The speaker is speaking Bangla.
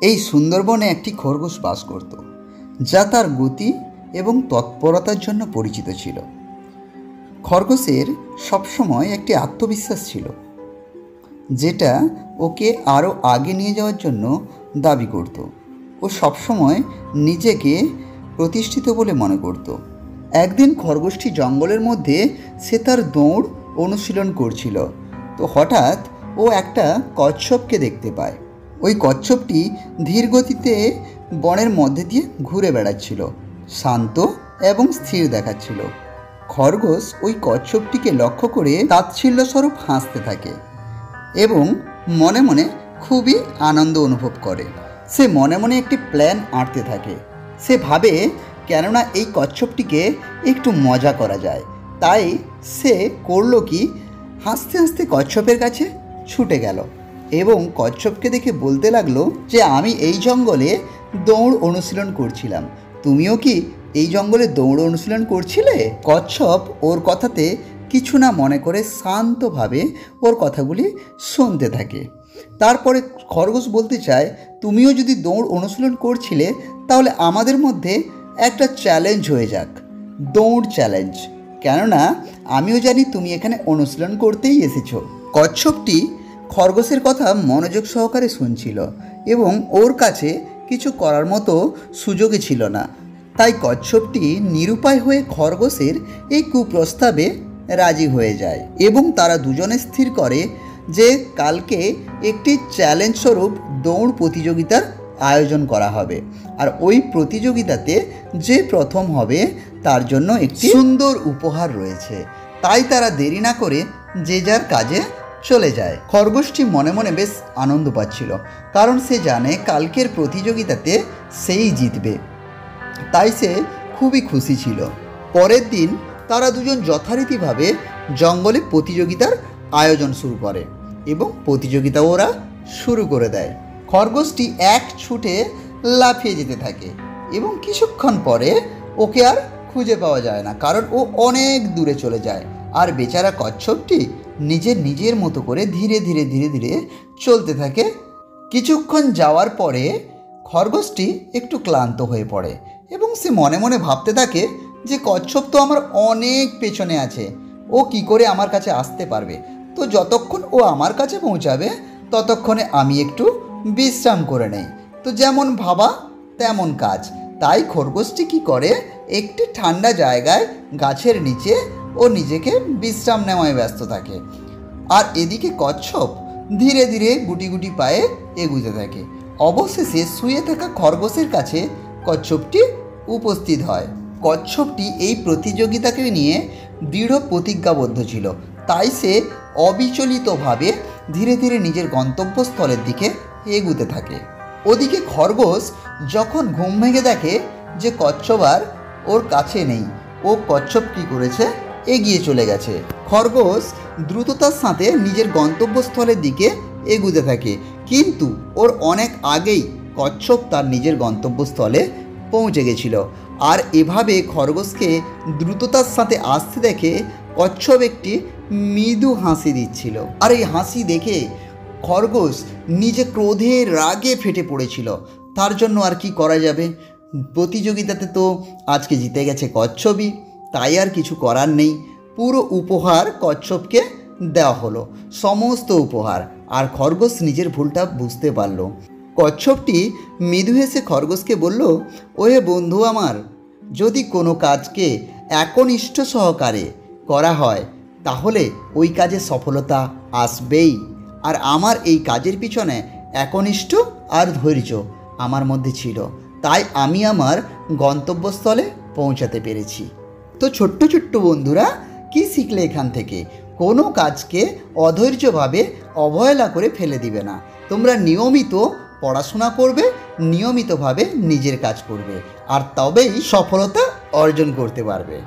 এই সুন্দরবনে একটি খরগোশ বাস করত, যা তার গতি এবং তৎপরতার জন্য পরিচিত ছিল। খরগোশের সবসময় একটি আত্মবিশ্বাস ছিল, যেটা ওকে আরও আগে নিয়ে যাওয়ার জন্য দাবি করত। ও সবসময় নিজেকে প্রতিষ্ঠিত বলে মনে করত। একদিন খরগোশটি জঙ্গলের মধ্যে সে তার দৌড় অনুশীলন করছিল। তো হঠাৎ ও একটা কচ্ছপকে দেখতে পায়। ওই কচ্ছপটি ধীর গতিতে বনের মধ্যে দিয়ে ঘুরে বেড়াচ্ছিল, শান্ত এবং স্থির দেখাচ্ছিল। খরগোশ ওই কচ্ছপটিকে লক্ষ্য করে তাচ্ছিল্যস্বরূপ হাসতে থাকে এবং মনে মনে খুবই আনন্দ অনুভব করে। সে মনে মনে একটি প্ল্যান আঁটতে থাকে। সে ভাবে, কেননা এই কচ্ছপটিকে একটু মজা করা যায়। তাই সে করলো কি, হাসতে হাসতে কচ্ছপের কাছে ছুটে গেল এবং কচ্ছপকে দেখে বলতে লাগলো যে আমি এই জঙ্গলে দৌড় অনুশীলন করছিলাম, তুমিও কি এই জঙ্গলে দৌড় অনুশীলন করছিলে? কচ্ছপ ওর কথাতে কিছু না মনে করে শান্তভাবে ওর কথাগুলি শুনতে থাকে। তারপরে খরগোশ বলতে চায়, তুমিও যদি দৌড় অনুশীলন করছিলে তাহলে আমাদের মধ্যে একটা চ্যালেঞ্জ হয়ে যাক, দৌড় চ্যালেঞ্জ। কেননা আমিও জানি তুমি এখানে অনুশীলন করতেই এসেছো। কচ্ছপটি খরগোশের কথা মনোযোগ সহকারে শুনছিল এবং ওর কাছে কিছু করার মতো সুযোগই ছিল না। তাই কচ্ছপটি নিরুপায় হয়ে খরগোশের এই কুপ্রস্তাবে রাজি হয়ে যায় এবং তারা দুজনে স্থির করে যে কালকে একটি চ্যালেঞ্জ স্বরূপ দৌড় প্রতিযোগিতার আয়োজন করা হবে। আর ওই প্রতিযোগিতাতে যে প্রথম হবে তার জন্য একটি সুন্দর উপহার রয়েছে। তাই তারা দেরি না করে যে যার কাজে চলে যায়। খরগোশটি মনে মনে বেশ আনন্দ পাচ্ছিল, কারণ সে জানে কালকের প্রতিযোগিতাতে সেই জিতবে। তাই সে খুবই খুশি ছিল। পরের দিন তারা দুজন যথারীতিভাবে জঙ্গলে প্রতিযোগিতার আয়োজন শুরু করে এবং প্রতিযোগিতা ওরা শুরু করে দেয়। খরগোশটি এক ছুটে লাফিয়ে যেতে থাকে এবং কিছুক্ষণ পরে ওকে আর খুঁজে পাওয়া যায় না, কারণ ও অনেক দূরে চলে যায়। আর বেচারা কচ্ছপটি নিজের মতো করে ধীরে ধীরে ধীরে ধীরে চলতে থাকে। কিছুক্ষণ যাওয়ার পরে খরগোশটি একটু ক্লান্ত হয়ে পড়ে এবং সে মনে মনে ভাবতে থাকে যে কচ্ছপ তো আমার অনেক পেছনে আছে, ও কি করে আমার কাছে আসতে পারবে? তো যতক্ষণ ও আমার কাছে পৌঁছাবে ততক্ষণে আমি একটু বিশ্রাম করে নেই। তো যেমন ভাবা তেমন কাজ। তাই খরগোশটি কী করে, একটি ঠান্ডা জায়গায় গাছের নিচে ও নিজেকে বিশ্রাম নেওয়ায় ব্যস্ত থাকে। আর এদিকে কচ্ছপ ধীরে ধীরে গুটি গুটি পায়ে এগুতে থাকে। অবশেষে শুয়ে থাকা খরগোশের কাছে কচ্ছপটি উপস্থিত হয়। কচ্ছপটি এই প্রতিযোগিতাকে নিয়ে দৃঢ় প্রতিজ্ঞাবদ্ধ ছিল। তাই সে অবিচলিতভাবে ধীরে ধীরে নিজের গন্তব্যস্থলের দিকে এগুতে থাকে। ওদিকে খরগোশ যখন ঘুম ভেঙে দেখে যে কচ্ছপ আর ওর কাছে নেই, ও কচ্ছপ কী করেছে, এগিয়ে চলে গেছে। খরগোশ দ্রুততার সাথে নিজের গন্তব্যস্থলের দিকে এগুতে থাকে, কিন্তু ওর অনেক আগেই কচ্ছপ তার নিজের গন্তব্যস্থলে পৌঁছে গেছিল। আর এভাবে খরগোশকে দ্রুততার সাথে আসতে দেখে কচ্ছপ একটি মৃদু হাসি দিচ্ছিল। আর এই হাসি দেখে খরগোশ নিজে ক্রোধে রাগে ফেটে পড়েছিল। তার জন্য আর কি করা যাবে, প্রতিযোগিতাতে তো আজকে জিতে গেছে কচ্ছপই, তাই আর কিছু করার নেই। পুরো উপহার কচ্ছপকে দেওয়া হলো, সমস্ত উপহার। আর খরগোশ নিজের ভুলটা বুঝতে পারল। কচ্ছপটি মৃদু হেসে খরগোশকে বলল, ওহে বন্ধু আমার, যদি কোনো কাজকে একনিষ্ঠ সহকারে করা হয় তাহলে ওই কাজে সফলতা আসবেই। আর আমার এই কাজের পিছনে একনিষ্ঠ আর ধৈর্য আমার মধ্যে ছিল, তাই আমি আমার গন্তব্যস্থলে পৌঁছাতে পেরেছি। তো ছোট্ট ছোট্ট বন্ধুরা, কি শিখলে এখান থেকে? কোনো কাজকে অধৈর্যভাবে অবহেলা করে ফেলে দিবে না। তোমরা নিয়মিত পড়াশোনা করবে, নিয়মিতভাবে নিজের কাজ করবে, আর তবেই সফলতা অর্জন করতে পারবে।